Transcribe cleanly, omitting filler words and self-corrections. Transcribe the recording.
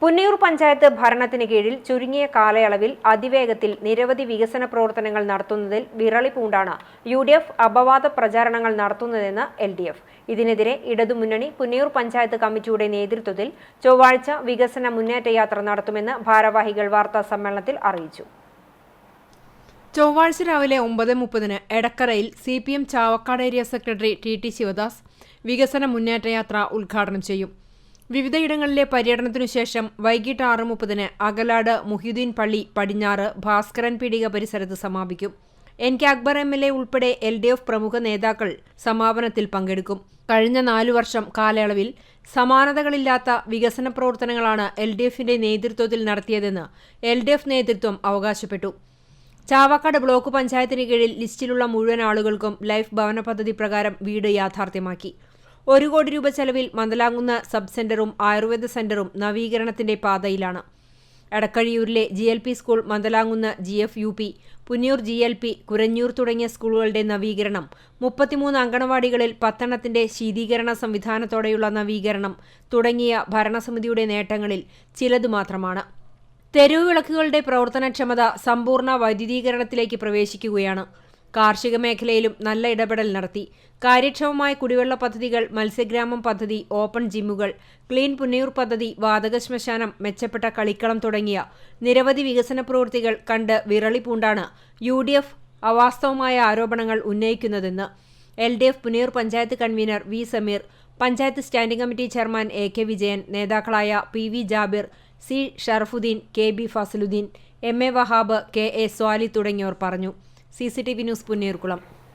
പുന്നയൂർ പഞ്ചായത്ത് ഭരണത്തിന് കീഴിൽ ചുരുങ്ങിയ കാലയളവിൽ അതിവേഗത്തിൽ നിരവധി വികസന പ്രവർത്തനങ്ങൾ നടത്തുന്നതിൽ വിറളി പൂണ്ടാണ് UDF അപവാദ പ്രചാരണങ്ങൾ നടത്തുന്നതെന്ന് LDF. ഇതിനെതിരെ ഇടതുമുന്നണി പുന്നയൂർ പഞ്ചായത്ത് കമ്മിറ്റിയുടെ നേതൃത്വത്തിൽ ചൊവ്വാഴ്ച വികസന മുന്നേറ്റ യാത്ര നടത്തുമെന്ന് ഭാരവാഹികൾ വാർത്താ സമ്മേളനത്തിൽ അറിയിച്ചു. ചൊവ്വാഴ്ച രാവിലെ 9:30 എടക്കരയിൽ CPM Chavakkad area secretary TT Sivadas വികസന മുന്നേറ്റ യാത്ര ഉദ്ഘാടനം ചെയ്യും. വിവിധയിടങ്ങളിലെ പര്യടനത്തിനു ശേഷം വൈകിട്ട് 6:30 അകലാട് മുഹ്യുദ്ദീൻ പള്ളി പടിഞ്ഞാറ് ഭാസ്കരൻ പീടിക പരിസരത്ത് സമാപിക്കും. NK അക്ബർ MLA ഉൾപ്പെടെ LDF പ്രമുഖ നേതാക്കൾ സമാപനത്തിൽ പങ്കെടുക്കും. കഴിഞ്ഞ 4 വർഷം കാലയളവിൽ സമാനതകളില്ലാത്ത വികസന പ്രവർത്തനങ്ങളാണ് LDFന്റെ നേതൃത്വത്തിൽ നടത്തിയതെന്ന് LDF നേതൃത്വം അവകാശപ്പെട്ടു. ചാവക്കാട് ബ്ലോക്ക് പഞ്ചായത്തിന് കീഴിൽ ലിസ്റ്റിലുള്ള മുഴുവൻ ആളുകൾക്കും ലൈഫ് ഭവന പദ്ധതി പ്രകാരം വീട് യാഥാർത്ഥ്യമാക്കി. 1 കോടി രൂപ ചെലവിൽ മന്ദലാംകുന്ന് സബ് സെന്ററും ആയുർവേദ സെന്ററും നവീകരണത്തിന്റെ പാതയിലാണ്. എടക്കഴിയൂരിലെ GLP school, Mandalamkunnu GFUP, Punnayur GLP, Kuranjur തുടങ്ങിയ സ്കൂളുകളുടെ നവീകരണം, 33 അങ്കണവാടികളിൽ 10 എണ്ണത്തിന്റെ ശീതീകരണ സംവിധാനത്തോടെയുള്ള നവീകരണം തുടങ്ങിയ ഭരണസമിതിയുടെ നേട്ടങ്ങളിൽ ചിലത് മാത്രമാണ്. തെരുവ് വിളക്കുകളുടെ പ്രവർത്തനക്ഷമത സമ്പൂർണ്ണ വൈദ്യുതീകരണത്തിലേക്ക് പ്രവേശിക്കുകയാണ്. കാർഷിക മേഖലയിലും നല്ല ഇടപെടൽ നടത്തി. കാര്യക്ഷമമായ കുടിവെള്ള പദ്ധതികൾ, മത്സ്യഗ്രാമം പദ്ധതി, ഓപ്പൺ ജിമ്മുകൾ, ക്ലീൻ പുന്നയൂർ പദ്ധതി, വാതക ശ്മശാനം, മെച്ചപ്പെട്ട കളിക്കളം തുടങ്ങിയ നിരവധി വികസന പ്രവൃത്തികൾ കണ്ട് വിറളി പൂണ്ടാണ് UDF അവാസ്തവമായ ആരോപണങ്ങൾ ഉന്നയിക്കുന്നതെന്ന് LDF Punnayur panchayat convener V. Sameer, panchayat standing committee chairman AK Vijayan, നേതാക്കളായ PV Jabir, C. Sharafuddin, KB Fazaluddin, MA Wahab, KA Swali തുടങ്ങിയവർ പറഞ്ഞു. CCTV news Punnayurkulam.